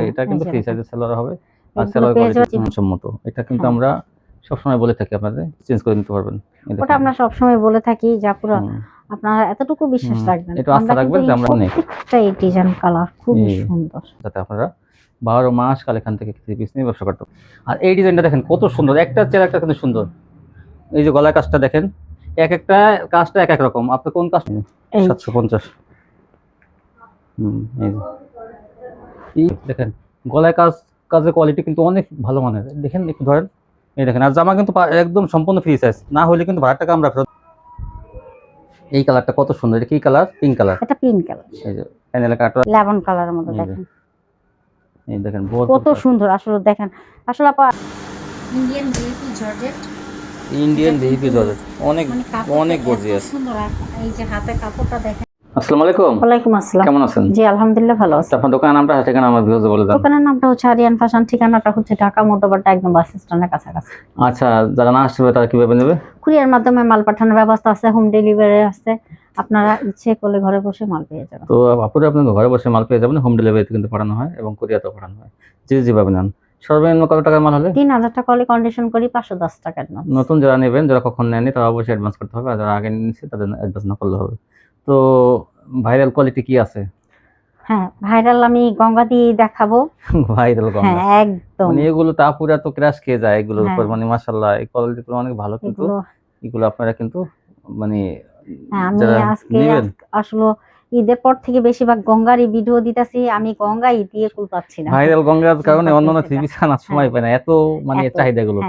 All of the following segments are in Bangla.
এটা কিন্তু ফ্রি সাইজের সালোয়ার হবে আর সালোয়ার কোয়ালিটি সম্মত। এটা কিন্তু আমরা সবসময় বলে থাকি আপনাদের চেঞ্জ করে নিতে পারবেন। ওটা আমরা সবসময় বলে থাকি যা পুরো আপনারা এতটুকু বিশ্বাস রাখবেন। এটা আস্থা রাখবেন যে আমরা প্রত্যেকটা এই ডিজাইন কালার খুব সুন্দর, যাতে আপনারা 12 মাস কাল এখান থেকে থ্রি পিস নিয়ে ব্যবসা করতে। আর এই ডিজাইনটা দেখেন কত সুন্দর, একটা চেয়ার একটা কিন্তু সুন্দর। এই যে গলার কাজটা দেখেন, এক একটা কাজটা এক এক রকম। আপনি কোন কাজ? 750। এই দেখেন গলায় কাজের কোয়ালিটি কিন্তু অনেক ভালো মানের। দেখেন একটু ধরেন, এই দেখেন। আর জামা কিন্তু একদম সম্পূর্ণ ফ্রি সাইজ, না হলে কিন্তু ভাড়া টাকা আমরা ফেরত। এই কালারটা কত সুন্দর, এটা কি কালার? Pink colour. এটা পিঙ্ক কালার, এই যে প্যানেলে কাটা লেমন কালারের মতো দেখেন। এই দেখেন কত সুন্দর আসলে। দেখেন আসলে আপা ইন্ডিয়ান ভিপি জর্জেট, অনেক অনেক গর্জিয়াস সুন্দর। এই যে হাতে কাপড়টা দেখেন। আসসালামু আলাইকুম। ওয়ালাইকুম আসসালাম। কেমন আছেন? জি আলহামদুলিল্লাহ ভালো আছি। আপনার দোকানের নামটা ঠিকানা আমার ভিউয়ারদের বলে দেন। দোকানের নামটা হচ্ছে আরিয়ান ফ্যাশন, ঠিকানাটা হচ্ছে ঢাকা মধ্যবাড্ডা একদম বাস স্ট্যান্ডের কাছাকাছি। আচ্ছা, যারা না আসবে তারা কিভাবে নেবে? কুরিয়ার মাধ্যমে মাল পাঠানোর ব্যবস্থা আছে, হোম ডেলিভারি আছে। আপনারা ইচ্ছে করলে ঘরে বসে মাল পেয়ে যাবেন। তো আপুরা আপনাদের ঘরে বসে মাল পেয়ে যাবেন, হোম ডেলিভারিতে কিন্তু পাঠানো হয় এবং কুরিয়ারতেও পাঠানো হয়। যেভাবে নেন। সর্বনিম্ন কত টাকার মাল হলে? 3000 টাকা হলে কন্ডিশন করি 510 টাকা অ্যাডভান্স। নতুন যারা নেবেন, যারা কখন নেননি তারা অবশ্যই অ্যাডভান্স করতে হবে, আর যারা আগে নিয়েছে তাদের অ্যাডভান্স না করলে হবে। তো ভাইরাল কোয়ালিটি কি আছে? হ্যাঁ ভাইরাল আমি গঙ্গা দিয়ে দেখাবো। ভাইরাল গঙ্গা, হ্যাঁ একদম। মানে এগুলো তো আপুরা তো ক্র্যাশ খেয়ে যায় এগুলোর উপর। মানে মাশাআল্লাহ এই কোয়ালিটিগুলো অনেক ভালো। কিন্তু এগুলো আপনারা কিন্তু মানে আমি আজকে আসলে ঈদের পর থেকে বেশিরভাগ গঙ্গারই ভিডিও দিতেছি। আমি গঙ্গাই দিয়ে কুল পাচ্ছি না। ভাইরাল গঙ্গার কারণে অন্যান্য থ্রি পিস আনার সময় পায় না, এত মানে চাহিদা এগুলো।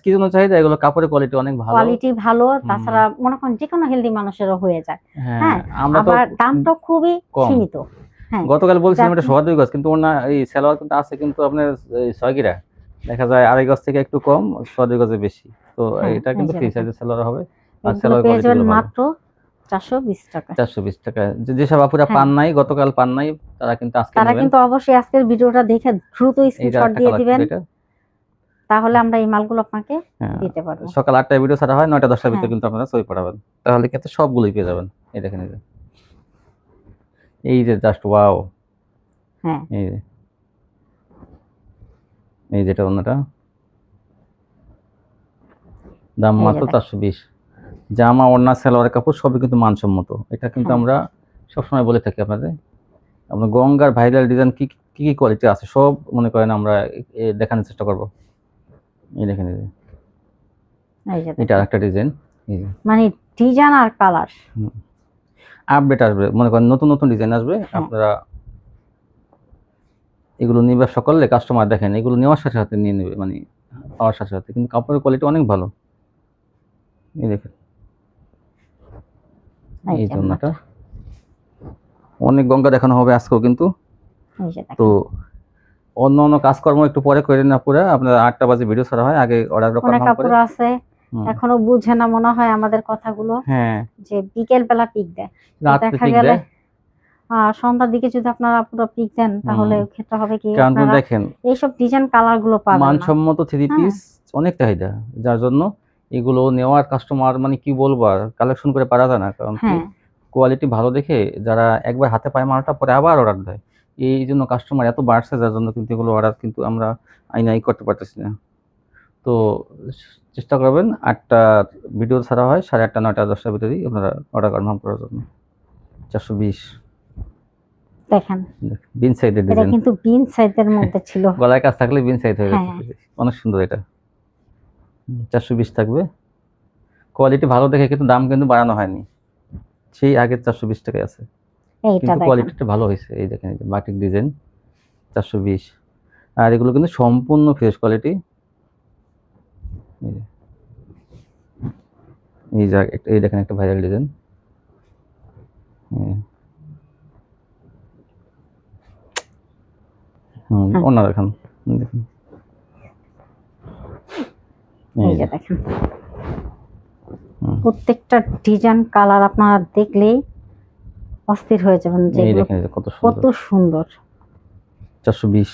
কি জন্য চাহিদা? এগুলো কাপড়ের কোয়ালিটি অনেক ভালো, কোয়ালিটি ভালো। তাছাড়া মনে করেন যে কোনো হেলদি মানুষেরও হয়ে যায়। হ্যাঁ আবার দামটা খুবই সীমিত। গতকাল বলছিলাম এটা 2.5 গজ, কিন্তু ওনা এই সালোয়ার কিন্তু আছে কিন্তু আপনার 6 গিরা দেখা যায়, 2.5 গজ থেকে একটু কম, 2.5 গজে বেশি। তো এটা কিন্তু ফ্রি সাইজের সালোয়ার হবে আর সালোয়ার কোয়ালিটি মাত্র 420 টাকা। 420 টাকা। যেসব আপুরা পান নাই, গতকাল পান নাই, তারা কিন্তু আজকে নেবেন। তারা কিন্তু অবশ্যই আজকের ভিডিওটা দেখে দ্রুত স্ক্রিনশট দিয়ে দিবেন, তাহলে আমরা এই মালগুলো আপনাকে দিতে পারবো। সকাল 8টায় ভিডিও ছাড়া হয়, 9টা 10টার ভিতরে কিন্তু আপনারা ছবি পাঠাবেন, তাহলে কিন্তু সবগুলোই পেয়ে যাবেন। এই দেখেন, এই যে জাস্ট ওয়াও। হ্যাঁ এই যেটা অন্যটা দাম মাত্র 420। জামা ওড়না সালোয়ার কাপড় সবই কিন্তু মানসম্মত। এটা কিন্তু আমরা সবসময় বলে থাকি আপনাদের। আপনার গঙ্গার ভাইরাল ডিজাইন কি কি কোয়ালিটি আছে সব মনে করেন আমরা দেখানোর চেষ্টা করব। এই দেখেন, এটা আরেকটা ডিজাইন, মানে ডিজাইন আর কালার আপডেট আসবে, মনে করেন নতুন নতুন ডিজাইন আসবে। আপনারা এগুলো নিয়ে ব্যবসা করলে কাস্টমার দেখেন এগুলো নেওয়ার সাথে সাথে নিয়ে নেবে, মানে পাওয়ার সাথে সাথে। কিন্তু কাপড়ের কোয়ালিটি অনেক ভালো। এই দেখেন, এই জন্যটা অনেক গঙ্গা দেখানো হবে আজকেও কিন্তু। তো অন্য অন্য কাজকর্ম একটু পরে করে না, পুরো আপনার 8টা বাজে ভিডিও ছাড়া হয়, আগে অর্ডার কনফার্ম করে। আছে এখনো বুঝে না মনে হয় আমাদের কথাগুলো। যে বিকেল বেলা পিক দেয়, দেখা গেলে সন্ধ্যার দিকে যদি আপনারা পুরো পিক দেন তাহলে ক্ষেত্রে হবে কি, আপনারা দেখেন এইসব ডিজাইন কালার গুলো পাবেন। মানসম্মত থ্রি পিস অনেক চাহিদা, যার জন্য এগুলো নেওয়ার কাস্টমার মানে কি বলবো আর কালেকশন করে পারা যায় না। কারণ কোয়ালিটি ভালো দেখে যারা একবার হাতে পায় মালটা পরে আবার অর্ডার দেয়, এই জন্য কাস্টমার এত বাড়ছে, যার জন্য কিন্তু এগুলো অর্ডার কিন্তু আমরা আইনাই করতে পারতেছি না। তো চেষ্টা করবেন 8টা ভিডিও ছাড়া হয় 8:30 9টা 10টার ভিতরেই আপনারা অর্ডার কনফার্ম করার জন্য। 420 দেখেন বিন সাইডের ডিজাইন, এটা কিন্তু বিন সাইডের মধ্যে ছিল। গলায় কাজ থাকলে বিন সাইড হয়ে যাচ্ছে, অনেক সুন্দর। এটা 420 থাকবে। কোয়ালিটি ভালো দেখে কিন্তু দাম কিন্তু বাড়ানো হয়নি, সেই আগে 420 টাকায় আছে, কিন্তু কোয়ালিটিটা ভালো হয়েছে। এই দেখেন, এই যে বাটিক ডিজাইন 420। আর এগুলো কিন্তু সম্পূর্ণ ফ্রেশ কোয়ালিটি। এই যে এই দেখেন একটা ভাইরাল ডিজাইন। অন্য দেখেন, দেখেন এই যে দেখেন প্রত্যেকটা ডিজাইন কালার আপনারা দেখলেই অস্থির হয়ে যাবেন যে কত সুন্দর। 420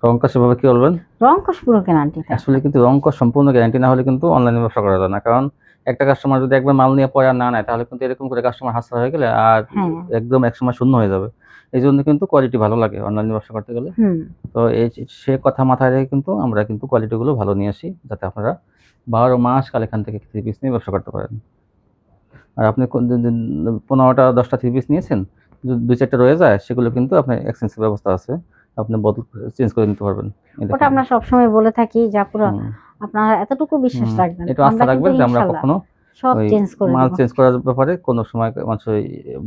রং কষ সেভাবে কি বলবেন? রং কষ পুরো গ্যারান্টি। আসলে কিন্তু রং কষ সম্পূর্ণ গ্যারান্টি না হলে কিন্তু অনলাইনে ব্যবসা করা যায় না, কারণ একটা কাস্টমার যদি একবার মাল নিয়ে পরে আর না নেয় তাহলে কিন্তু এরকম করে কাস্টমার হাতছাড়া হয়ে গেলে আর একদম একসময় শূন্য হয়ে যাবে। এই জন্য কিন্তু কোয়ালিটি ভালো লাগে অনলাইনে ব্যবসা করতে গেলে। তো এই সে কথা মাথায় রেখে কিন্তু আমরা কিন্তু কোয়ালিটিগুলো ভালো নিয়ে আসি, যাতে আপনারা 12 মাস কাল এখান থেকে 3 পিস নিয়ে ব্যবসা করতে পারেন। আর আপনি 15টা 10টা 3 পিস নিয়েছেন, যদি 2-4টা রয়ে যায় সেগুলো কিন্তু আপনার এক্সচেঞ্জের ব্যবস্থা আছে, আপনি বদল চেঞ্জ করে নিতে পারবেন। ওটা আমরা সবসময় বলে থাকি যে পুরো আপনারা এতটুকু বিশ্বাস রাখবেন, এটা আস্থা রাখবেন যে আমরা কখনো সব চেঞ্জ করে মাল চেঞ্জ করার ব্যাপারে কোনো সময় মানুষ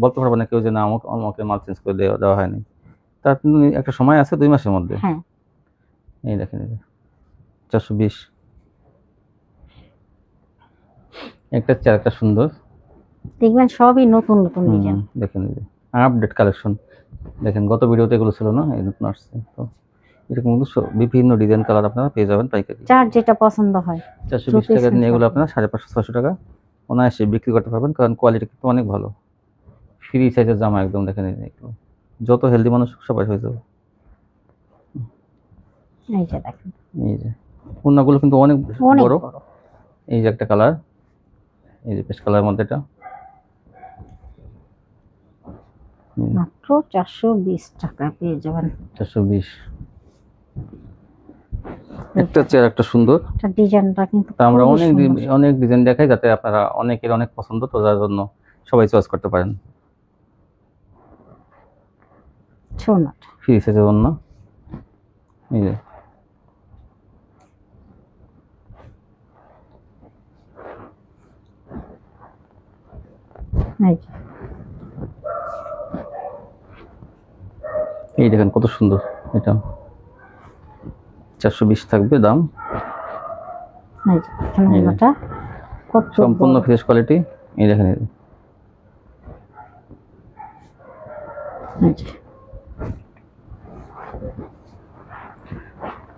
বলতে পারবে না কেউ যে না আমাকে মাল চেঞ্জ করে দেওয়া হয়নি। তার একটা সময় আছে 2 মাসের মধ্যে। এই দেখেন 420 একটা চেয়ার, একটা সুন্দর, দেখবেন সবই নতুন নতুন ডিজাইন। দেখেন আপডেট কালেকশন, দেখেন গত ভিডিওতে এগুলো ছিল না, এই নতুন আসছে। তো এরকম বিভিন্ন ডিজাইন কালার আপনারা পেয়ে যাবেন পাইকারি, যার যেটা পছন্দ হয়। 420 টাকা নিয়ে এগুলো আপনারা 550-600 টাকা অনায়াসে বিক্রি করতে পারবেন, কারণ কোয়ালিটি কিন্তু অনেক ভালো। ফ্রি সাইজের জামা একদম, দেখেন যত হেলদি মানুষ সবাই হয়ে যাবে। এই যে দেখেন, এই যে ওড়নাগুলো কিন্তু অনেক বড়। এই যে একটা কালার, এই যে পেস্ট কালারের মধ্যে এটা মাত্র 420 টাকা পেয়ে যাবেন। 420 একটা চেয়ার, একটা সুন্দর, এটা ডিজাইনটা কিন্তু আমরা অনেক ডিজাইন দেখাই যাতে আপনারা অনেকের অনেক পছন্দ, তো যার জন্য সবাই চয়েস করতে পারেন। সোনার ফ্রি সাইজের জন্য এই যে এই দেখেন কত সুন্দর, এটা 420 থাকবে দাম। সম্পূর্ণ ফ্রেশ কোয়ালিটি। এই দেখেন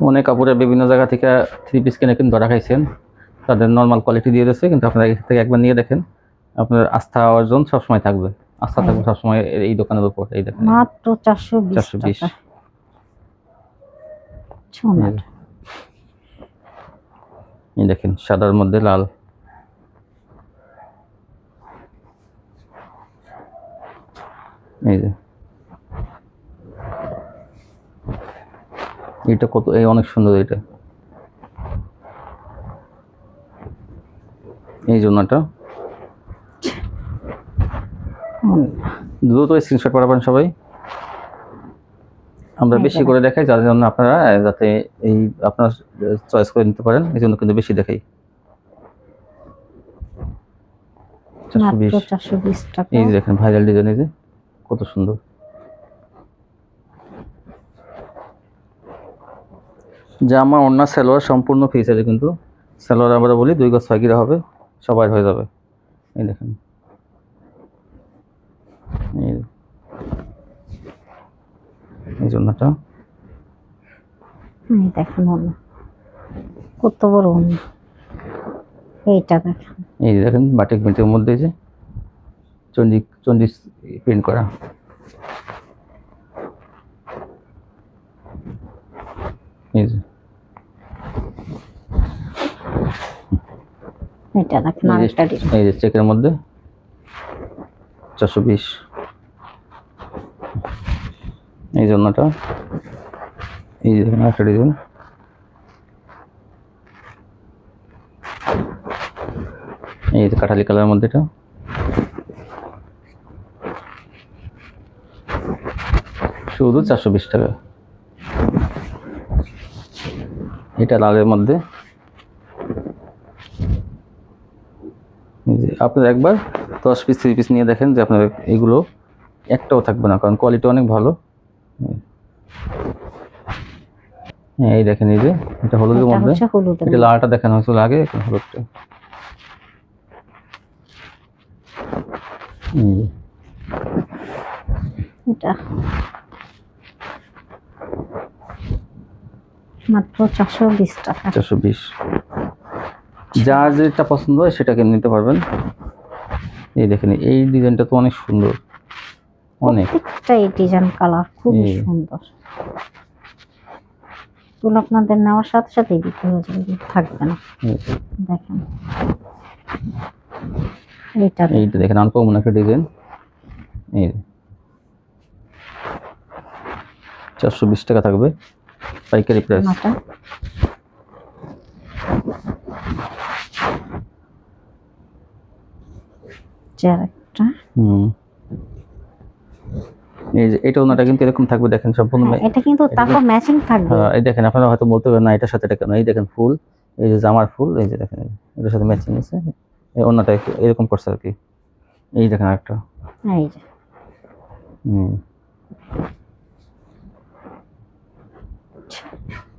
অনেক কাপড়ে বিভিন্ন জায়গা থেকে 3 পিস কিনে কিন্তু ধরা খাইছেন, তাদের নর্মাল কোয়ালিটি দিয়ে দিচ্ছে, কিন্তু আপনারা এখান থেকে একবার নিয়ে দেখেন, আপনার আস্থা অর্জন সবসময় থাকবে, আস্থা থাকবে সবসময় এই দোকানের উপর। এই দেখেন মাত্র 420 টাকা। এই দেখেন সাদার মধ্যে লাল, এই যে এটা কত অনেক সুন্দর, এটা এই জন্যটা দ্রুত স্ক্রিনশট পাঠাবেন সবাই, আমরা বেশি করে দেখাই যার জন্য আপনারা যাতে এই আপনার চয়েস করে নিতে পারেন, এই জন্য কিন্তু বেশি দেখাই। 420 টাকা। এই দেখেন ভাইরাল ডিজাইন, এই যে কত সুন্দর। জামা ওড়না সালোয়ার সম্পূর্ণ ফ্রি সাইজে, কিন্তু সালোয়ার আমরা বলি 2 গজ 6 গিরা হবে, সবার হয়ে যাবে। এই দেখেন এই জন্যটা দেখেন কত বড় ওড়না। এইটা দেখেন, এই দেখেন বাটিক প্রিন্টের মধ্যে যে চন্ডি প্রিন্ট করা, এই যে এটা দেখেন আরেকটা ডিজাইন, এই যে চেকের মধ্যে 420। এই জন্যটা এই যে দেখেন আরেকটা ডিজাইন, এই যে কাঠালি কালারের মধ্যে, এটা শুধু 420 টাকা। এটা লালের মধ্যে, আপনারা একবার 10 পিস 3 পিস নিয়ে দেখেন যে আপনার এগুলো একটাও থাকবে না, কারণ কোয়ালিটি অনেক ভালো। এই দেখেন এই যে এটা হলুদের মধ্যে, এটা লালটা দেখানো হয়েছিল আগে, এখন হলুদটা। এটা মাত্র 420 টাকা। 420, যার যেটা পছন্দ হয় সেটাকে নিতে পারবেন। এই দেখেন এই ডিজাইনটা তো অনেক সুন্দর, অনেক এই ডিজাইন কালার খুব সুন্দর। এগুলো আপনাদের নেওয়ার সাথে সাথেই বিক্রি হয়ে যাবে, থাকবে না। দেখেন এইটা দেখেন আনকমন একটা ডিজাইন, এই 420 টাকা থাকবে পাইকারি প্রাইস। এই যে এটা ওনাটা কিন্তু এরকম থাকবে, দেখেন সম্পূর্ণ এটা কিন্তু তারপর ম্যাচিং থাকবে। হ্যাঁ এই দেখেন, আপনারা হয়তো বলতে পারেন না এটার সাথে এটা কেন, এই দেখেন ফুল, এই যে জামার ফুল, এই যে দেখেন এটার সাথে ম্যাচিং আছে, এই ওনাটা এরকম করছে আর কি। এই দেখেন আরেকটা, এই যে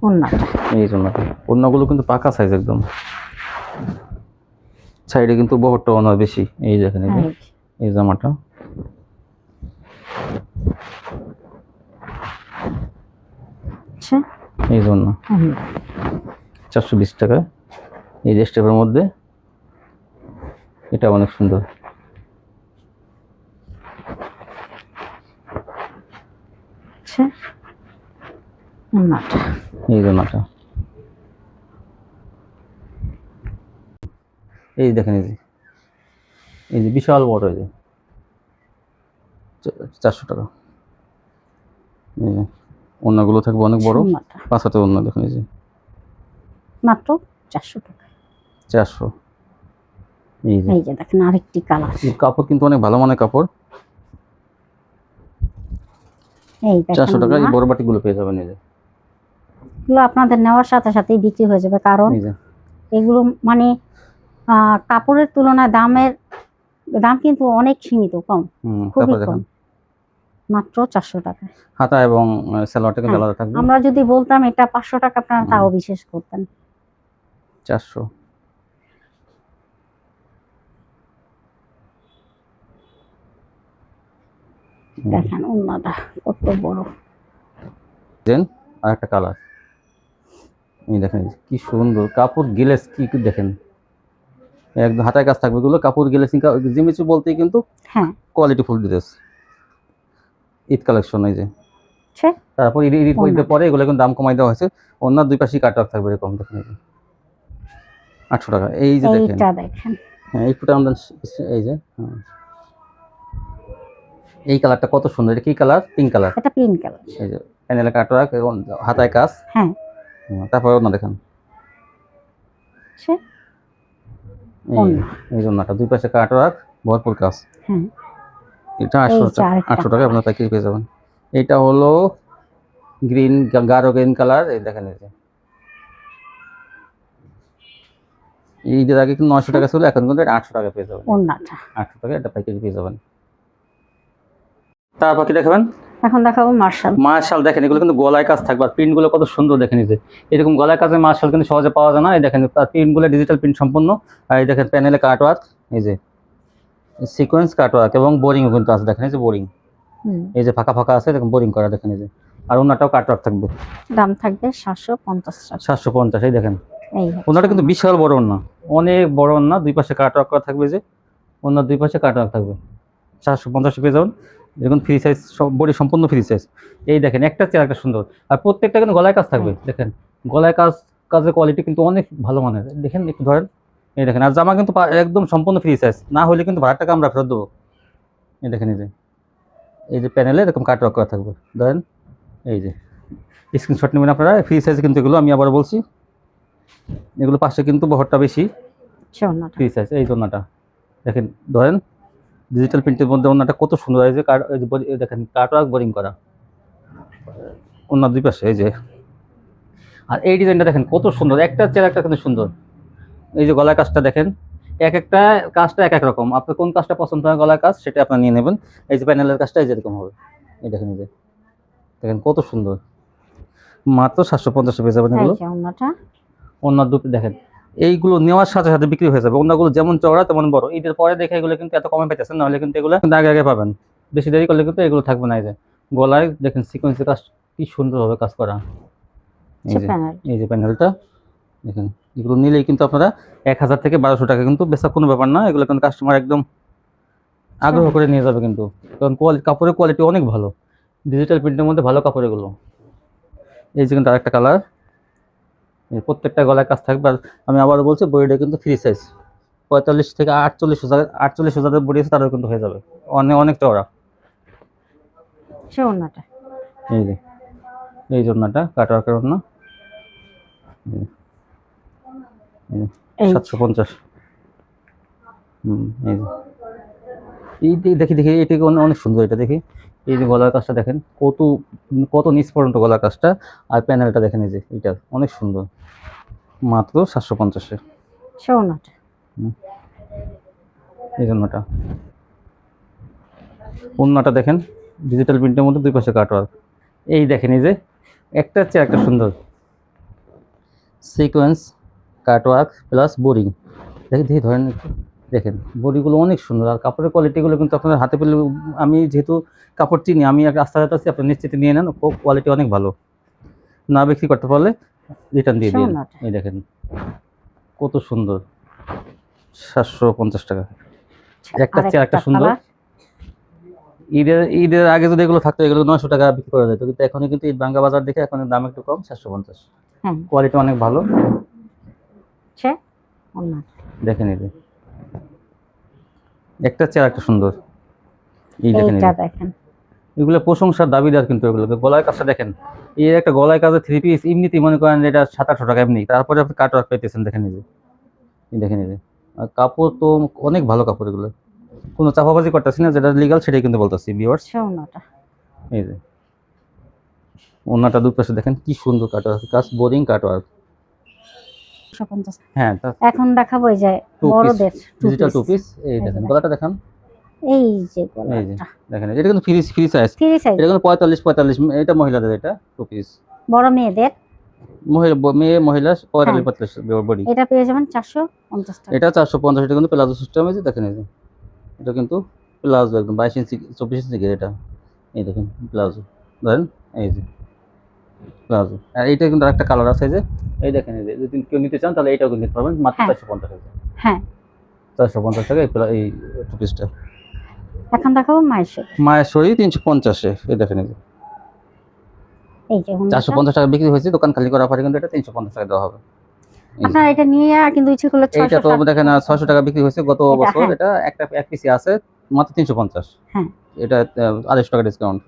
ওন্নাটা, এই জন্য ওন্নাগুলো কিন্তু পাকা সাইজ একদম, সাইডে কিন্তু বহরটা অনেক বেশি। এই দেখেন এই জামাটা এই জন্য 420 টাকা। এই যে স্টেপের মধ্যে এটা অনেক সুন্দর, এই জন্যটা এই দেখেন, এই যে বিশাল বড়, এই যে 400 টাকা। ওন্নাগুলো থাকবে অনেক বড়, 5 হাতের ওন্না, দেখুন এই যে মাত্র 400 টাকা। 400। এই যে দেখেন আরেকটি কালার, কাপড় কিন্তু অনেক ভালো মানের কাপড়। এই দেখেন 400 টাকা এই বড় বাটিগুলো পেয়ে যাবেন। এই যে এগুলো আপনাদের নেওয়ার সাথে সাথেই বিক্রি হয়ে যাবে, কারণ এগুলো মানে কাপড়ের তুলনায় দাম কিন্তু অনেক সীমিত, কম, খুবই কম, মাত্র 400 টাকা। হাতা এবং সালোয়ারটা কিন্তু আলাদা থাকবে। আমরা যদি বলতাম এটা 500 টাকা, আপনারা তাও বিশেষ করতেন। 400। দেখেন ওন্নাটা কত বড়, দেন আরেকটা কালার, এই দেখেন কি সুন্দর কাপড়, গ্লেস কি দেখেন, একদম হাতায় কাজ থাকবে, এগুলো কাপড় গ্লেসিং জিমিচু বলতেই কিন্তু হ্যাঁ quality full dress, Eid collection. এই যে তারপর ঈদের পরে এগুলো কিন্তু দাম কমাই দেওয়া হয়েছে, অন্য দুই পাশে কাটওয়ার্ক থাকবে এরকম, দেখেন 800 টাকা। এই যে দেখেন হ্যাঁ এই ফুটা আমাদের, এই যে এই কালারটা কত সুন্দর, এটা কি কালার? Pink colour. এটা পিঙ্ক কালার। এই যে প্যানেলে কাটওয়ার্ক এবং হাতায় কাজ। হ্যাঁ তারপর ওন্না দেখেন, এই জন্যটা দুই পাশে কাটওয়ার্ক, ভরপুর কাজ। হ্যাঁ এটা 800 টাকা আপনার প্যাকেজ পেয়ে যাবেন। এটা হলো গ্রিন, গাঢ় গ্রিন কালার। এই দেখেন ঈদের আগে কিন্তু 900 টাকা ছিল, এখন কিন্তু 800 টাকা পেয়ে যাবেন। 800 টাকা এটা প্যাকেজ পেয়ে যাবেন। তারপর কি দেখাবেন? এখন দেখাবো মার্শাল। মার্শাল দেখেন, এগুলো কিন্তু গলায় কাজ থাকবে, আর প্রিন্টগুলো কত সুন্দর দেখেন। এই যে এরকম গলায় কাজের মার্শাল কিন্তু সহজে পাওয়া যায় না। এই দেখেন তার প্রিন্টগুলো ডিজিটাল প্রিন্ট সম্পূর্ণ, আর এই দেখেন প্যানেলে কাটওয়ার্ক, এই যে সিকোয়েন্স কাটওয়ার্ক এবং বোরিংও কিন্তু আছে, দেখেন এই যে বোরিং, এই যে ফাঁকা ফাঁকা আছে, দেখেন বোরিং করা, দেখেন এই যে, আর ওনাটাও কাটওয়ার্ক থাকবে। দাম থাকবে 750 টাকা। 750। এই দেখেন ওনাটা কিন্তু বিশাল বড় ওন্না, অনেক বড় ওন্না, দুই পাশে কাটওয়ার্ক করা থাকবে, যে ওনার দুই পাশে কাটওয়ার্ক থাকবে। 750 পেয়ে যাবেন। দেখুন ফ্রি সাইজ, বডি সম্পূর্ণ ফ্রি সাইজ। এই দেখেন একটা চেয়ার একটা সুন্দর, আর প্রত্যেকটা কিন্তু গলায় কাজ থাকবে। দেখেন গলায় কাজের কোয়ালিটি কিন্তু অনেক ভালো মানের, দেখেন একটু ধরেন। এই দেখেন, আর জামা কিন্তু একদম সম্পূর্ণ ফ্রি সাইজ, না হলে কিন্তু ভাড়ার টাকা আমরা ফেরত দেবো। এই দেখেন এই যে প্যানেলে এরকম কাটওয়ার্ক করা থাকবে, ধরেন এই যে স্ক্রিনশট নেবেন আপনারা। ফ্রি সাইজ কিন্তু এগুলো, আমি আবার বলছি, এগুলো পাশে কিন্তু বহরটা বেশি, ফ্রি সাইজ। এই জন্যটা দেখেন, ধরেন ডিজিটাল প্রিন্টের মধ্যে ওন্নাটা কত সুন্দর, এই যে দেখেন কাটওয়ার্ক বোরিং করা ওন্নার দুই পাশে। এই যে আর এই ডিজাইনটা দেখেন কত সুন্দর, একটা চেয়ার একটা কিন্তু সুন্দর। এই যে গলার কাজটা দেখেন, একটা কাজটা এক রকম, আপনার কোন কাজটা পছন্দ হয় গলার কাজ সেটা আপনার নিয়ে নেবেন। এই যে প্যানেলের কাজটা এই যেরকম হবে, এই দেখেন, এই যে দেখেন কত সুন্দর, মাত্র 750 পেয়ে যাবেন এগুলো। ওন্নার দুটো দেখেন, এইগুলো নেওয়ার সাথে সাথে বিক্রি হয়ে যাবে। ওন্নাগুলো যেমন চওড়া তেমন বড়। ঈদের পরে দেখে এগুলো কিন্তু এত কমে পেতেছেন, নাহলে কিন্তু এগুলো কিন্তু আগে পাবেন, বেশি দেরি করলে কিন্তু এগুলো থাকবে না। এই যে গলায় দেখেন সিকোয়েন্সের কাজ কি সুন্দরভাবে কাজ করা, এই যে প্যানেলটা দেখেন। এগুলো নিলেই কিন্তু আপনারা 1000 থেকে 1200 টাকা কিন্তু বেচা কোনো ব্যাপার না, এগুলো কিন্তু কাস্টমার একদম আগ্রহ করে নিয়ে যাবে কিন্তু, কারণ কাপড়ের কোয়ালিটি অনেক ভালো, ডিজিটাল প্রিন্টের মধ্যে ভালো কাপড় এগুলো। এই যে কিন্তু আরেকটা কালার, প্রত্যেকটা গলায় কাজ থাকবে। আর আমি আবার বলছি বডিটা কিন্তু ফ্রি সাইজ, 45 থেকে 48 বডি আছে, তারও কিন্তু হয়ে যাবে, অনেক অনেক চওড়া। ওড়নাটা এই যে এই ওড়নাটা কাটওয়ার্কের ওড়না, 750। এই যে দেখি এটা অনেক সুন্দর, এটা দেখি। এই যে গলার কাজটা দেখেন, কত কত নিচ পর্যন্ত গলার কাজটা, আর প্যানেলটা দেখেন, এই যে এটা অনেক সুন্দর, মাত্র 750-এ। ওড়নাটা এই জন্যটা ওড়নাটা দেখেন, ডিজিটাল প্রিন্টের মধ্যে দুই পাশে কাটওয়ার্ক। এই দেখেন, এই যে একটা চেয়ে একটা সুন্দর সিকোয়েন্স কাটওয়ার্ক প্লাস বোরিং। দেখি ধরেন একটু দেখেন, বডিগুলো অনেক সুন্দর, আর কাপড়ের কোয়ালিটিগুলো কিন্তু আপনার হাতে পেলে, আমি যেহেতু কাপড় চিনি, আমি এক রাস্তা যাচ্ছি, আপনি নিশ্চিতে নিয়ে নেন, কোয়ালিটি অনেক ভালো। না বিক্রি করতে পারলে রিটার্ন দিয়ে দিন। এই দেখেন কত সুন্দর, 750 টাকা। একটা চেয়ে একটা সুন্দর। ঈদের আগে যদি এগুলো থাকতো, এগুলো 900 টাকা বিক্রি করা যেত, কিন্তু এখন কিন্তু ঈদ ভাঙ্গা বাজার দেখে এখন দাম একটু কম, 750। কোয়ালিটি অনেক ভালো। দেখেন এই যে একটা চেয়ে একটা সুন্দর। এই দেখেন, এগুলো প্রশংসার দাবিদার, কিন্তু এগুলো গলায় কাজটা দেখেন, এই একটা গলায় কাজের 3 পিস এমনিতেই মনে করেন এটা 700-800 টাকা এমনি, তারপরে আপনি কাটওয়ার্ক পেতেছেন। দেখেন এই যে দেখেন, এই যে আর কাপড় তো অনেক ভালো কাপড়, এগুলো কোনো চাপাবাজি করতেছি না, যেটা লিগ্যাল সেটাই কিন্তু বলতেছি ভিউয়ার্স। এই যে ওনাটা দুই পাশে দেখেন কি সুন্দর কাটওয়ার্ক কাজ, বোরিং কাটওয়ার্ক। হ্যাঁ, এখন দেখাবো এই যে বড়দের ডিজিটাল টু পিস। এই দেখেন গলাটা দেখেন, এই যে গলাটা দেখেন, এটা কিন্তু ফ্রি সাইজ, এটা কিন্তু 45, এটা মহিলাদের, এটা টু পিস, বড় মেয়েদের, মহিলা 45 বডি, এটা পেয়ে যাবেন 450 টাকা। এটা 450। এটা কিন্তু প্লাজো সিস্টেম আছে, দেখেন এই যে এটা কিন্তু প্লাজো, একদম 22 ইঞ্চি 24 ইঞ্চি এটা। এই দেখেন প্লাজো, ধরেন এই যে প্লাজো। আর এইটা কিন্তু আরেকটা কালার আছে, যে এই দেখেন, এই যে যদি কেউ নিতে চান তাহলে এটাও কিনতে পারবেন, মাত্র 450 টাকা। হ্যাঁ, 450 টাকা এই টু পিসটা। এখন দেখাবো মায়েশ্বরী 350-এ। এই দেখেন, এই যে 450 টাকা বিক্রি হয়েছে, দোকান খালি করার পরে কিন্তু এটা 350 টাকা দেওয়া হবে। আপনারা এটা নিয়ে কিন্তু ইচ্ছে করলে 600 এটা তো দেখেন 600 টাকা বিক্রি হয়েছে গত বছর, এটা এক পিসি আছে মাত্র 350। হ্যাঁ, এটা 250 টাকা ডিসকাউন্ট,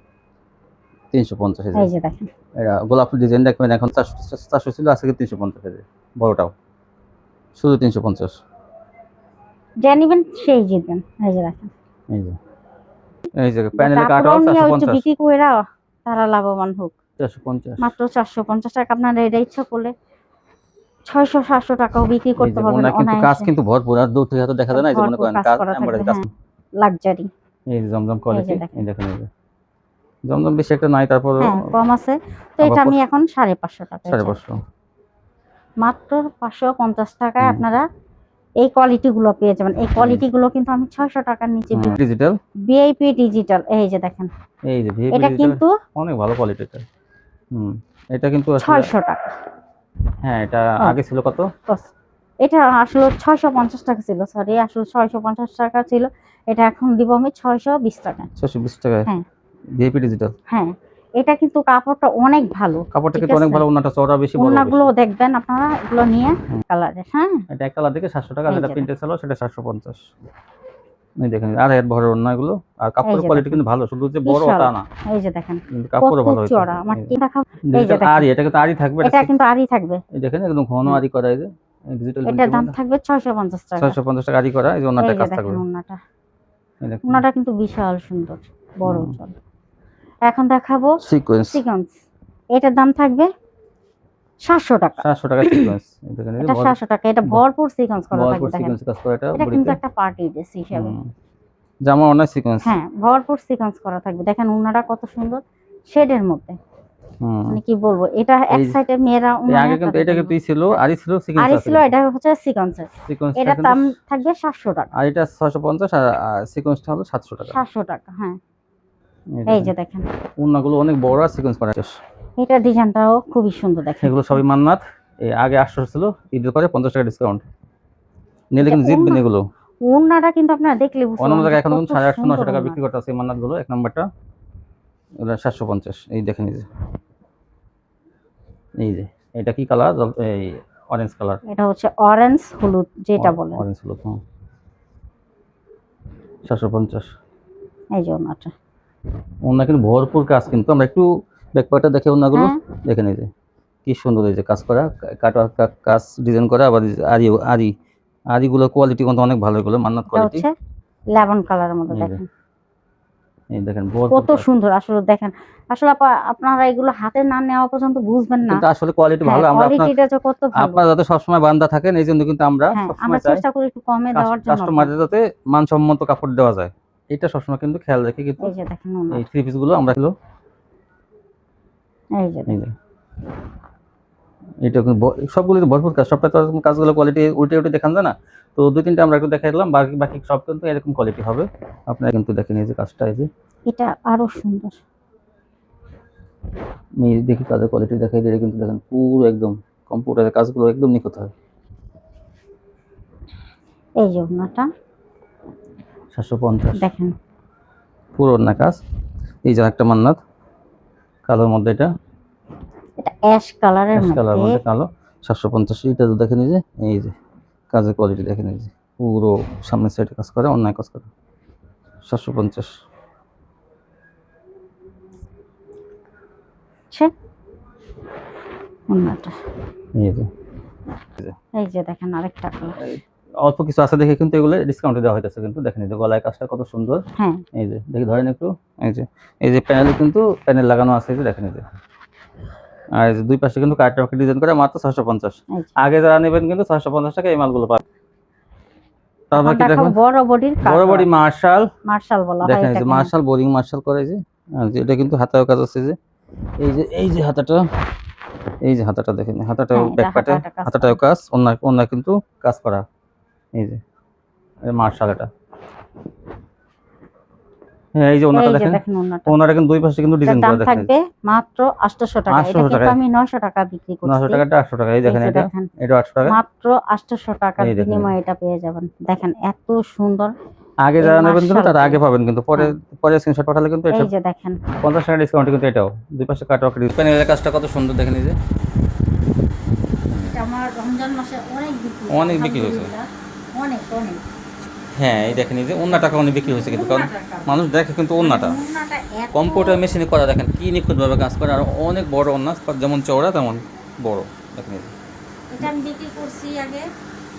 350। এই যে দেখেন, এটা গোলাপ ডিজাইন দেখবেন, এখন 400 ছিল, আজকে 350 টাকা, বড়টাও শুধু 350। যে নেবেন সেই জিতবেন। এই যে দেখেন, এই যে প্যানেল কাটওয়ার্ক 450 বিক্রি কইরা তারা লাভবান হোক। 450, মাত্র 450 টাকা। আপনারা এটা ইচ্ছা করলে 600-700 টাকাও বিক্রি করতে পারবেন। কিন্তু কাজ কিন্তু ভরপুর, আর দূর থেকে হয়তো দেখা যায় না, এই যে মনে করেন কাজ এমব্রয়ডারি কাজ, লাক্সারি। এই যে জমজম কোয়ালিটি, এই দেখেন, এই যে জমজম বেশি একটা নাই, তারপর কম আছে, তো এটা আমি এখন 550 টাকা, 550, মাত্র 550 টাকায় আপনারা এই কোয়ালিটি গুলো পেয়ে যাবেন। এই কোয়ালিটি গুলো কিন্তু আমি 600 টাকার নিচে ডিজিটাল ভিআইপি ডিজিটাল। এই যে দেখেন, এই যে ভিআইপি এটা কিন্তু অনেক ভালো কোয়ালিটিটা। এটা কিন্তু 600 টাকা। হ্যাঁ, এটা আগে ছিল কত? এটা আসলে 650 টাকা ছিল, সরি, আসলে 650 টাকা ছিল। এটা এখন দিব আমি 620 টাকা। 620 টাকা? হ্যাঁ, ভিআইপি ডিজিটাল। হ্যাঁ, এটা কিন্তু কাপড়টা অনেক ভালো, কাপড়টা কিন্তু অনেক ভালো, ওনাটা চওড়া বেশি, বড় ওনাগুলো দেখবেন আপনারা, এগুলো নিয়ে কালারে। হ্যাঁ, এটা এক কালার দেখে 700 টাকা, যেটা প্রিন্টেড ছিল সেটা 750। এই দেখেন, আর এর বড় ওনাগুলো, আর কাপড়ের কোয়ালিটি কিন্তু ভালো, শুধু যে বড় তা না। এই যে দেখেন, কাপড়ও ভালো হয়েছে। চওড়া আমার কি দেখাও, এই যে আরি, এটা কিন্তু আরি থাকবে, এটা কিন্তু আরি থাকবে। এই দেখেন একদম ঘন আরি করা, এই যে ডিজিটাল। এটার দাম থাকবে 650 টাকা। 650 টাকা আরি করা, এই যে ওনাটা কাজ থাকবে। ওনাটা কিন্তু বিশাল সুন্দর, বড় চল। এখন দেখাবো সিকোয়েন্স। এটার দাম থাকবে 700 টাকা। 700 টাকা সিকোয়েন্স, দেখেন এটা 700 টাকা। এটা ভরপুর সিকোয়েন্স করা থাকবে, দেখেন সিকোয়েন্স কাজ করা। এটা কিন্তু একটা পার্টি ড্রেস হিসেবে, জামা অনেক সিকোয়েন্স। হ্যাঁ, ভরপুর সিকোয়েন্স করা থাকবে। দেখেন ওনাটা কত সুন্দর শেডের মধ্যে, মানে কি বলবো, এটা এক সাইডে মেয়েরা আগে কিন্তু এটা কিন্তু ছিল, আরি ছিল সিকোয়েন্স, আরি ছিল, এটা হচ্ছে সিকোয়েন্স। এটা দাম থাকবে 700 টাকা, আর এটা 650, আর সিকোয়েন্সটা হলো 700 টাকা। 700 টাকা, হ্যাঁ। এই যে দেখেন, ওনাগুলো অনেক বড় আর সিকোয়েন্স করা। এটা ডিজাইনটাও খুবই সুন্দর, দেখেন। এগুলো সবই মান্নাত, এই আগে 800 ছিল, ঈদের পরে 50 টাকা ডিসকাউন্ট নিলে কিন্তু জিতবেন এগুলো। ওনাটা কিন্তু আপনারা দেখলে বুঝতে পারবেন, অন্য জায়গায় এখন 850-900 টাকা বিক্রি করতেছে এই মান্নাত গুলো। এক নাম্বারটা এটা 750। এই দেখেন, এই যে এটা কি কালার, এই অরেঞ্জ কালার, এটা হচ্ছে অরেঞ্জ হলুদ যেটা বলেন, অরেঞ্জ হলুদ। 750। এই যে ওনাটা, ওনা কিন্তু ভরপুর কাজ, কিন্তু আমরা একটু ব্যাকপার্টটা দেখে ওনাগুলো হ্যাঁ। দেখে নিই যে কি সুন্দর এই যে কাজ করা, কাটা কাজ ডিজাইন করা, আবার আরিগুলো কোয়ালিটি কিন্তু অনেক ভালো, এগুলো মান্নাত এটা কোয়ালিটি। হচ্ছে লেমন কালারের মধ্যে দেখেন এই দেখেন কত সুন্দর। আসলে দেখেন, আসলে আপনারা এগুলো হাতে না নেওয়া পর্যন্ত বুঝবেন না কিন্তু আসলে কোয়ালিটি ভালো। আমরা কোয়ালিটিটা যে কত ভালো, আপনারা যাতে সবসময় বান্দা থাকেন, এই জন্য কিন্তু আমরা সবসময় চাই চেষ্টা করি একটু কমে দেওয়ার জন্য, কাস্টমারদের যাতে মানসম্মত কাপড় দেওয়া যায়, এটা সবসময় কিন্তু খেয়াল রেখে কিন্তু এই যে দেখেন এই থ্রি পিস গুলো আমরা কিলো। এই যে এটা সবগুলো ভরপুর কাজ, সবটা তো কাজগুলো কোয়ালিটি উল্টে উল্টে দেখান যায় না, তো 2-3টা আমরা একটু দেখাই দিলাম, বাকি সব কিন্তু এরকম কোয়ালিটি হবে। আপনারা কিন্তু দেখেন এই যে কাজটা, এই যে এটা আরো সুন্দর। আমি দেখি কাজের কোয়ালিটি দেখাই দিলে কিন্তু দেখেন পুরো একদম কম্পিউটারের কাজগুলো একদম নিখুঁত হয়। এই যে ওনাটা 750 দেখেন, পুরো না কাজ। এই যে একটা মান্নাত কালোর মধ্যে, এটা অ্যাশ কালারের মধ্যে কালো, 750। এটা তো দেখেন এই যে কাজের কোয়ালিটি দেখেন, এই যে পুরো সামনের সাইডে কাজ করে, অন্যায় কাজ করে। 750। ওনাটা এই যে দেখেন আরেকটা কালার, অল্প কিছু আছে দেখে কিন্তু এগুলো ডিসকাউন্টে দেওয়া হইতেছে, কিন্তু দেখেন এই যে গলায় কাজটা কত সুন্দর। হ্যাঁ এই যে দেখি ধরেন একটু, এই যে প্যানেলে কিন্তু প্যানেল লাগানো আছে, এই যে দেখেন এই যে, আর এই যে দুই পাশে কিন্তু কাট রকেট ডিজাইন করে মাত্র 650। আগে যারা নেবেন কিন্তু 650 টাকা এই মালগুলো পাবেন। তারপর কি দেখুন বড় বডি মার্শাল বলা হয়, দেখেন এই যে মার্শাল বোরিং মার্শাল করে, যে এটা কিন্তু হাতাও কাজ আছে, যে এই যে হাতাটা, এই যে হাতাটা দেখেন, হাতাটাও ব্যাক পার্টে হাতাটাও কাজ, অন্য কিন্তু কাজ করা। এই যে মার্শাল, এটা হ্যাঁ, এই যে ওনাটা দেখেন, ওনাটা কিন্তু দুই পাশে কিন্তু ডিজাইন করা, দেখেন থাকবে মাত্র 800 টাকা। এটা কিন্তু আমি 900 টাকা বিক্রি করছি, 900 টাকাটা 800 টাকা। এই দেখেন এটা 800 টাকা, মাত্র 800 টাকার বিনিময়ে এটা পেয়ে যাবেন। দেখেন এত সুন্দর। আগে যারা নেবেন কিন্তু তারা আগে পাবেন, কিন্তু পরে স্ক্রিনশট পাঠালে কিন্তু এই যে দেখেন 50 টাকা ডিসকাউন্ট, কিন্তু এটাও দুই পাশে কাট রকেট প্যানেলের কাজটা কত সুন্দর দেখেন। এই যে এটা আমার রমজান মাসে অনেক বিক্রি হয়েছে, অনেক। হ্যাঁ এই দেখেন এই যে ওন্নাটা অনেক বিক্রি হয়েছে, কিন্তু কারণ মানুষ দেখে কিন্তু ওন্নাটা কম্পিউটার মেশিনে করা, দেখেন কি নিখুঁতভাবে কাজ করে, আর অনেক বড় ওন্না, যেমন চওড়া তেমন বড়। দেখেন এটা আমি বিক্রি করছি আগে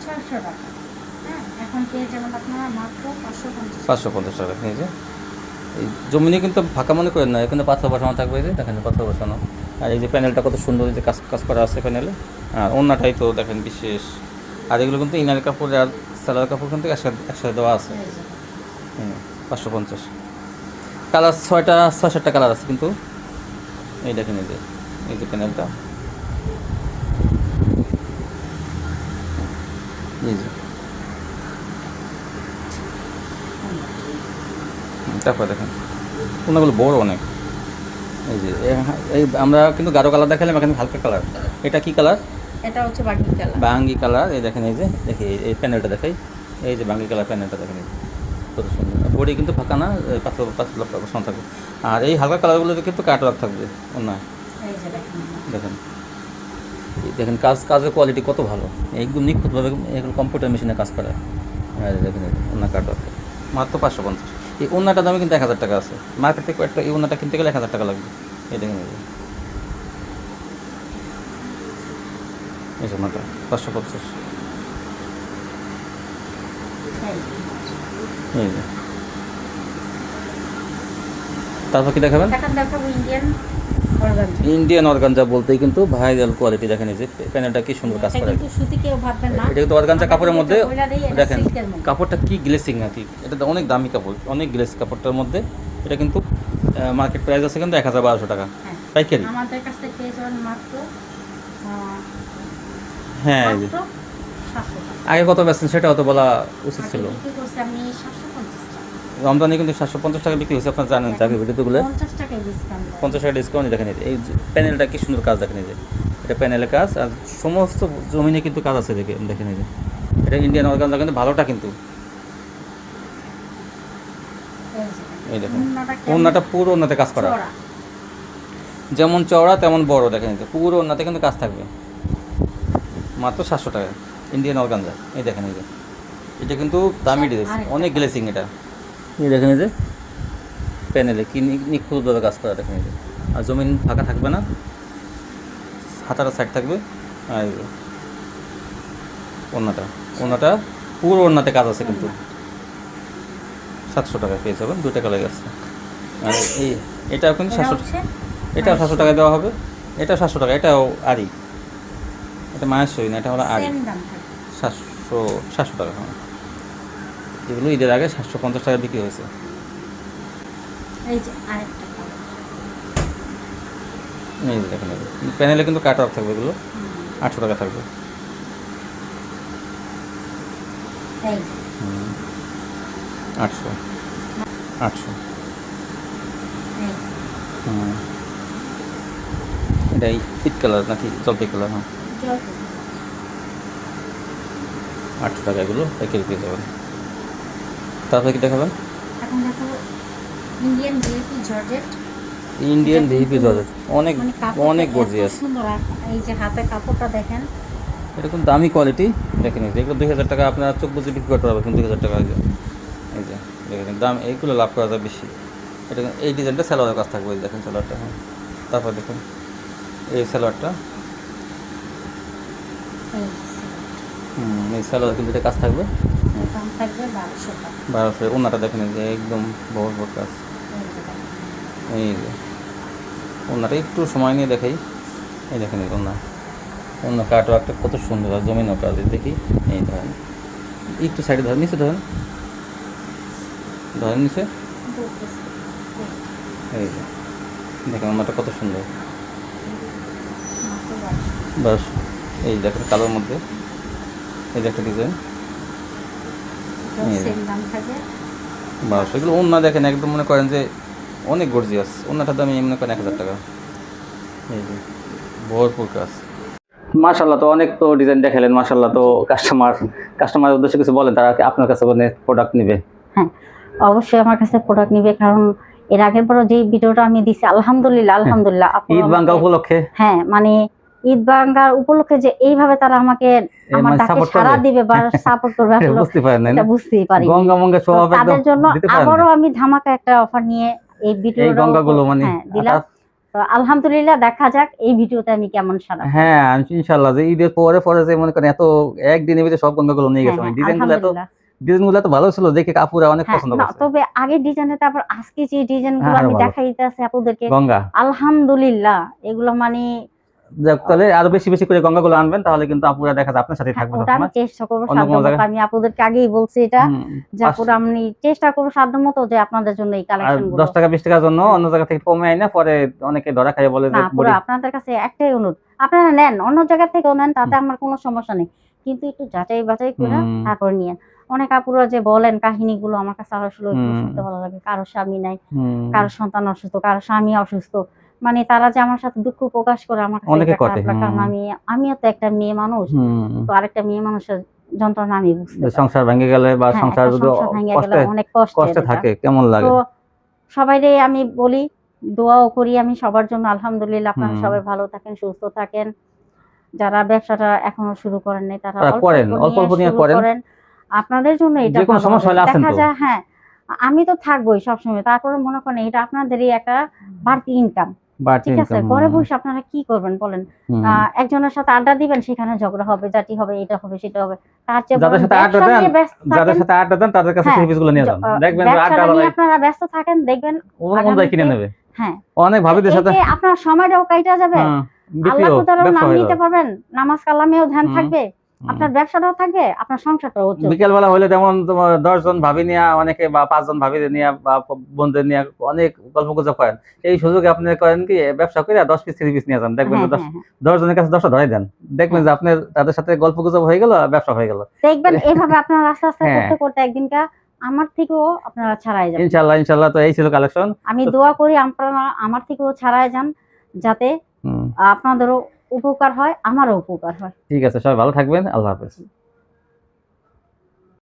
600 টাকা, হ্যাঁ এখন পেয়ে যাবেন আপনারা মাত্র 550 টাকা। এই যে এই জমিনে কিন্তু ফাঁকা মনে করেন না, এখানে পাথর বসানো থাকবে, এই যে দেখেন পাথর বসানো, আর এই যে প্যানেলটা কত সুন্দর, এই যে কাজ করা আছে প্যানেলে, আর ওন্নাটাই তো দেখেন বিশেষ। আর এগুলো কিন্তু ইনার কাপড় আর সালোয়ার কাপড় কিন্তু একসাথে দেওয়া আছে। 550 কালার 6-7টা কালার আছে, কিন্তু এই দেখেন এই যে প্যানেলটা, এই যে তারপর দেখেন ওনাগুলো বড় অনেক। এই যে এই আমরা কিন্তু গাঢ় কালার দেখালাম, এখানে হালকা কালার। এটা কি কালার? এটা হচ্ছে বাঙ্গি কালার। এই দেখেন এই যে দেখি এই প্যানেলটা দেখাই, এই যে বাঙ্গি কালার প্যানেলটা দেখেন, কত সুন্দর। বডি কিন্তু ফাঁকা না, পাতলা বসানো থাকবে, আর এই হালকা কালারগুলোতে কিন্তু কাট ওয়ার্ক থাকবে অন্য। দেখেন কাজের কোয়ালিটি কত ভালো, একদম নিখুঁতভাবে এগুলো কম্পিউটার মেশিনে কাজ করে। দেখেন অন্য কাট ওয়ার্ক মাত্র 550। এই ওন্নাটার দামে কিন্তু 1000 টাকা আছে মার্কেট থেকে, একটা এই ওন্নাটা কিনতে গেলে 1000 টাকা লাগবে। এই দেখেন এই ওন্নাটা 550। এই যে তারপর কি দেখাবেন? ইন্ডিয়ান অর্গানজা বলতেই কিন্তু ভাইরাল কোয়ালিটি, দেখেন এই যে প্যানেলটা কি সুন্দর কাজ করে। এটা কিন্তু অর্গানজা কাপড়ের মধ্যে, দেখেন কাপড়টা কি গ্লেসিং, নাকি এটা অনেক দামি কাপড়, অনেক গ্লেস কাপড়টার মধ্যে। এটা কিন্তু মার্কেট প্রাইস আছে কিন্তু 1000-1200 টাকা পাইকারি। আমাদের কাছে পেয়ে যাবেন মাত্র হ্যাঁ আগে কত বেচছেন সেটাও তো বলা উচিত ছিল। রমজানে কিন্তু 750 টাকা বিক্রি হয়েছে, আপনারা জানেন আগে ভিডিওগুলো 50 টাকা ডিসকাউন্ট। দেখেন এই প্যানেলটা কি সুন্দর কাজ, দেখেন এই যে এটা প্যানেলের কাজ, আর সমস্ত জমিনে কিন্তু কাজ আছে। দেখেন এই যে এটা ইন্ডিয়ান অর্গানজা কিন্তু ভালোটা, কিন্তু এই দেখেন ওন্নাটা পুরো ওন্নাতে কাজ করা, যেমন চওড়া তেমন বড়। দেখেন এই যে পুরো ওন্নাতে কিন্তু কাজ থাকবে। মাত্র 700 টাকা ইন্ডিয়ান অর্গানজা। এই দেখেন, এই যে এটা কিন্তু দামি ড্রেস, অনেক গ্লেসিং এটা। এই দেখেন এই যে প্যানেলে কি নিখুঁতভাবে কাজ করা, দেখেন এই যে। আর জমিন ফাঁকা থাকবে না, হাতাটা সাইড থাকবে। আর এই যে ওড়নাটা পুরো ওড়নাতে কাজ আছে কিন্তু। 700 টাকা পেয়ে যাবেন, 2 টাকা লেগে আছে। আর এই এটাও কিন্তু 700, এটাও 700 টাকা দেওয়া হবে। এটা 700 টাকা, এটাও আরি, এটা মায়ের সই না, এটা হলো আরি। 700 টাকা। হ্যাঁ, এগুলো ঈদের আগে 750 টাকা বিক্রি হয়েছে। এই যে আরেকটা এই যে দেখেন, প্যানেলে কিন্তু কাট অফ থাকবে, এগুলো 800 টাকা থাকবে। 800 এটাই পিট কালার নাকি জলপাই কালার? হ্যাঁ, 800 টাকা এগুলো একের পেয়ে যাবেন। তারপরে কি দেখাবেন? এখন দেখাবো Indian VIP georgette. Indian VIP georgette অনেক অনেক গর্জিয়াস। এই যে হাতে কাপড়টা দেখেন, এটা কিন্তু দামি কোয়ালিটি। দেখেন এগুলো 2000 টাকা আপনার চোখ বুঝে বিক্রি করতে পারবেন, কিন্তু 2000 টাকা। এই যে দেখেন দাম, এইগুলো লাভ করা যায় বেশি। এটা এই ডিজাইনটা সালোয়ারের কাজ থাকবে, এই দেখেন সালোয়ারটা। হ্যাঁ, তারপর দেখুন এই সালোয়ারটা, এই সালোয়ার কিন্তু এটা কাজ থাকবে, দাম থাকবে 1200 টাকা। 1200। ওনাটা দেখেন যে একদম বড় বড় কাজ। এই যে ওনাটা একটু সময় নিয়ে দেখাই। এই দেখেন এই অন্য কাটও একটা কত সুন্দর, আর জমিন কাজ দেখি। এই ধরেন একটু সাইডে ধরেন, নিচে ধরেন নিচে। এই যে দেখেন ওনাটা কত সুন্দর, 1200। এই দেখেন কালোর মধ্যে এই যে একটা ডিজাইন, 1200। এগুলো ওনা দেখেন একদম মনে করেন যে অনেক গর্জিয়াস। ওনাটার দাম মনে করেন 1000 টাকা। এই যে ভরপুর কাজ। মাশাআল্লাহ, তো অনেক তো ডিজাইন দেখালেন মাশাআল্লাহ। তো কাস্টমার উদ্দেশ্যে কিছু বলেন, তারা আপনার কাছে প্রোডাক্ট নেবে? হ্যাঁ, অবশ্যই আমার কাছে প্রোডাক্ট নিবে, কারণ এর আগের পর যে ভিডিওটা আমি দিছি আলহামদুলিল্লাহ ঈদ বাঙ্গা উপলক্ষে, হ্যাঁ মানে ঈদ বাঙ্গার উপলক্ষে যে এইভাবে তারা আমাকে আমার ডাকে সাড়া দিবে বা সাপোর্ট করবে, আসলে বুঝতে পারেন না, এটা বুঝতেই পারি। গঙ্গা মঙ্গা সব একদম তাদের জন্য আবারও আমি ধামাকা একটা অফার নিয়ে এই ভিডিওটা, এই গঙ্গাগুলো মানে দিলাম। তো আলহামদুলিল্লাহ, দেখা যাক এই ভিডিওতে আমি কেমন সাড়া। হ্যাঁ, ইনশাআল্লাহ যে ঈদের পরে যে মনে করেন এত একদিনের ভিতরে সব গঙ্গাগুলো নিয়ে গেছে। ডিজাইনগুলো এত ভালো ছিল, দেখে কাপুরা অনেক পছন্দ করছে। তবে আগে ডিজাইনে, তারপর আজকে যে ডিজাইনগুলো আমি দেখাইতে আছি আপনাদেরকে, গঙ্গা আলহামদুলিল্লাহ এগুলো মানে তাহলে আরো বেশি বেশি করে গঙ্গাগুলো আনবেন, তাহলে কিন্তু আপুরা দেখা যায় আপনার সাথে থাকবে সবসময়। আমি চেষ্টা করব সাধ্যমতো, আমি আপনাদেরকে আগেই বলছি এটা, যে আপুরা আমি চেষ্টা করব সাধ্যমতো যে আপনাদের জন্য এই কালেকশনগুলো 10 টাকা 20 টাকার জন্য অন্য জায়গা থেকে কমে আইনা পরে অনেকে ধরা খায় বলে যে পুরো আপনাদের কাছে একটাই অনুরোধ, আপনারা নেন অন্য জায়গা থেকেও নেন, তাতে আমার কোনো সমস্যা নেই, কিন্তু একটু যাচাই বাছাই করে তারপর নিয়েন। অনেক আপুরা যে বলেন কাহিনীগুলো, আমার কাছে আসলে শুনতে ভালো লাগে। কারো স্বামী নাই, কারো সন্তান অসুস্থ, কারো স্বামী অসুস্থ, মানে তারা যে আমার সাথে দুঃখ প্রকাশ করে, আমার কাছে কারণ আমিও তো একটা মেয়ে মানুষ, তো আরেকটা মেয়ে মানুষের যন্ত্রণা আমি বুঝতে পারি। সংসার ভেঙে গেলে বা সংসার যদি অনেক কষ্টে থাকে কেমন লাগে। তো সবাইরে আমি বলি, দোয়াও করি আমি সবার জন্য। আলহামদুলিল্লাহ, আপনারা সবাই ভালো থাকেন, সুস্থ থাকেন। যারা ব্যবসাটা এখনো শুরু করেন নাই, তারা অল্প নিয়ে করেন। আপনাদের জন্য এটা দেখা যায়। হ্যাঁ, আমি তো থাকবোই সবসময়, তারপরে মনে করেন এটা আপনাদেরই একটা বাড়তি ইনকাম। ঠিক আছে, ঘরে বসে আপনারা কি করবেন বলেন? একজনের সাথে আড্ডা দিবেন, সেখানে ঝগড়া হবে, জাতি হবে, এটা হবে, সেটা হবে। তার চেয়ে যাদের সাথে আড্ডা দেন তাদের কাছে সার্ভিসগুলো নিয়ে যান, দেখবেন যে আড্ডা নিয়ে আপনারা ব্যস্ত থাকেন, দেখবেন ওরা কিনে নেবে। হ্যাঁ, অনেক ভাবিদের সাথে আপনার সময়টাও কাইটা যাবে, আল্লাহ তাআলার নাম নিতে পারবেন, নামাজ কালামেও ধ্যান থাকবে, আপনার ব্যবসাটাও থাকবে, আপনার সংসারটাও চলবে। বিকেল বেলা হলে যেমন তোমার 10 জন ভাবি নিয়ে অনেকে বা 5 জন ভাবি নিয়ে বা বন্ধুদের নিয়ে অনেক গল্প গুজব করেন, এই সুযোগে আপনি করেন কি ব্যবসা করে 10 পিস 30 পিস নিয়ে যান, দেখবেন 10 জনের কাছে 10টা ধরাই দেন, দেখবেন যে আপনার তাদের সাথে গল্প গুজব হয়ে গেল, ব্যবসা হয়ে গেল। দেখবেন এইভাবে আপনারা আস্তে আস্তে করতে করতে একদিনকা আমার থেকেও আপনারা ছাড়াই যাবেন ইনশাআল্লাহ। তো এই ছিল কালেকশন। আমি দোয়া করি আপনারা আমার থেকেও ছাড়াই যান, যাতে আপনাদেরও উপকার হয়, আমারও উপকার হয়। ঠিক আছে, সবাই ভালো থাকবেন, আল্লাহ হাফেজ।